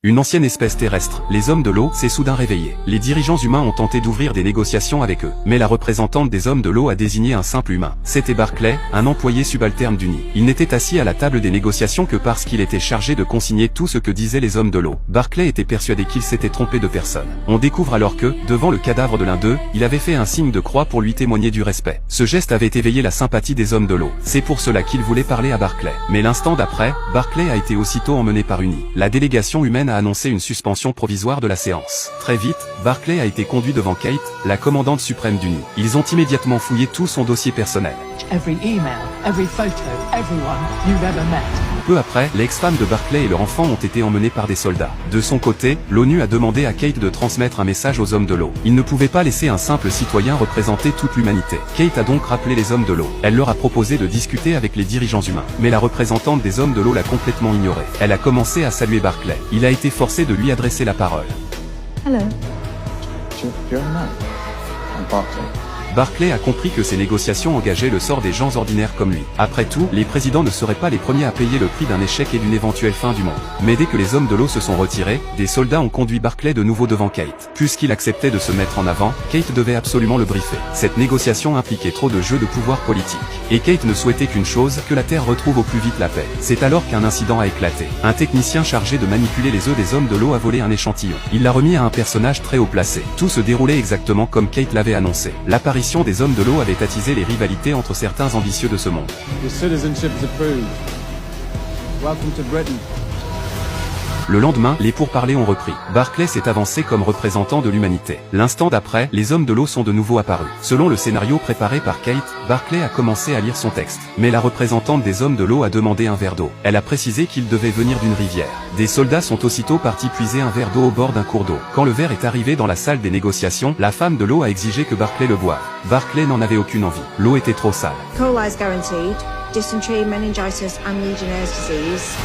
Une ancienne espèce terrestre, les hommes de l'eau, s'est soudain réveillée. Les dirigeants humains ont tenté d'ouvrir des négociations avec eux, mais la représentante des hommes de l'eau a désigné un simple humain. C'était Barclay, un employé subalterne du nid. Il n'était assis à la table des négociations que parce qu'il était chargé de consigner tout ce que disaient les hommes de l'eau. Barclay était persuadé qu'il s'était trompé de personne. On découvre alors que, devant le cadavre de l'un d'eux, il avait fait un signe de croix pour lui témoigner du respect. Ce geste avait éveillé la sympathie des hommes de l'eau. C'est pour cela qu'il voulait parler à Barclay. Mais l'instant d'après, Barclay a été aussitôt emmené par Uni. La délégation humaine a annoncé une suspension provisoire de la séance. Très vite, Barclay a été conduit devant Kate, la commandante suprême du nid. Ils ont immédiatement fouillé tout son dossier personnel. Every email, every photo, everyone you've ever met. Peu après, l'ex-femme de Barclay et leur enfant ont été emmenés par des soldats. De son côté, l'ONU a demandé à Kate de transmettre un message aux hommes de l'eau. Il ne pouvait pas laisser un simple citoyen représenter toute l'humanité. Kate a donc rappelé les hommes de l'eau. Elle leur a proposé de discuter avec les dirigeants humains. Mais la représentante des hommes de l'eau l'a complètement ignoré. Elle a commencé à saluer Barclay. Il a été forcé de lui adresser la parole. Hello. Barclay a compris que ces négociations engageaient le sort des gens ordinaires comme lui. Après tout, les présidents ne seraient pas les premiers à payer le prix d'un échec et d'une éventuelle fin du monde. Mais dès que les hommes de l'eau se sont retirés, des soldats ont conduit Barclay de nouveau devant Kate. Puisqu'il acceptait de se mettre en avant, Kate devait absolument le briefer. Cette négociation impliquait trop de jeux de pouvoir politique. Et Kate ne souhaitait qu'une chose, que la Terre retrouve au plus vite la paix. C'est alors qu'un incident a éclaté. Un technicien chargé de manipuler les œufs des hommes de l'eau a volé un échantillon. Il l'a remis à un personnage très haut placé. Tout se déroulait exactement comme Kate l'avait annoncé. L'apparition des hommes de l'eau avait attisé les rivalités entre certains ambitieux de ce monde. Le lendemain, les pourparlers ont repris. Barclay s'est avancé comme représentant de l'humanité. L'instant d'après, les hommes de l'eau sont de nouveau apparus. Selon le scénario préparé par Kate, Barclay a commencé à lire son texte. Mais la représentante des hommes de l'eau a demandé un verre d'eau. Elle a précisé qu'il devait venir d'une rivière. Des soldats sont aussitôt partis puiser un verre d'eau au bord d'un cours d'eau. Quand le verre est arrivé dans la salle des négociations, la femme de l'eau a exigé que Barclay le boive. Barclay n'en avait aucune envie. L'eau était trop sale. Coli's guaranteed. Dysentery, meningitis and Legionnaire's disease.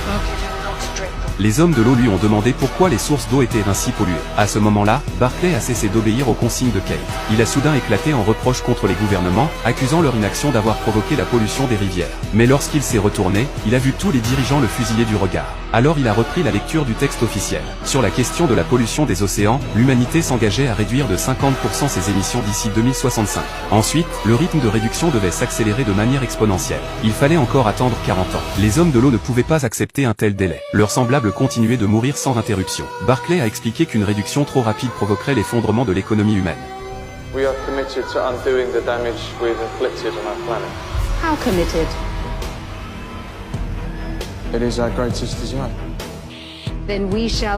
Les hommes de l'eau lui ont demandé pourquoi les sources d'eau étaient ainsi polluées. À ce moment-là, Barclay a cessé d'obéir aux consignes de Kate. Il a soudain éclaté en reproches contre les gouvernements, accusant leur inaction d'avoir provoqué la pollution des rivières. Mais lorsqu'il s'est retourné, il a vu tous les dirigeants le fusiller du regard. Alors il a repris la lecture du texte officiel. Sur la question de la pollution des océans, l'humanité s'engageait à réduire de 50% ses émissions d'ici 2065. Ensuite, le rythme de réduction devait s'accélérer de manière exponentielle. Il fallait encore attendre 40 ans. Les hommes de l'eau ne pouvaient pas accepter un tel délai. Leurs semblables continuaient de mourir sans interruption. Barclay a expliqué qu'une réduction trop rapide provoquerait l'effondrement de l'économie humaine. We are committed to undoing the damage we've inflicted on our planet. How committed? It is our greatest desire. Then we shall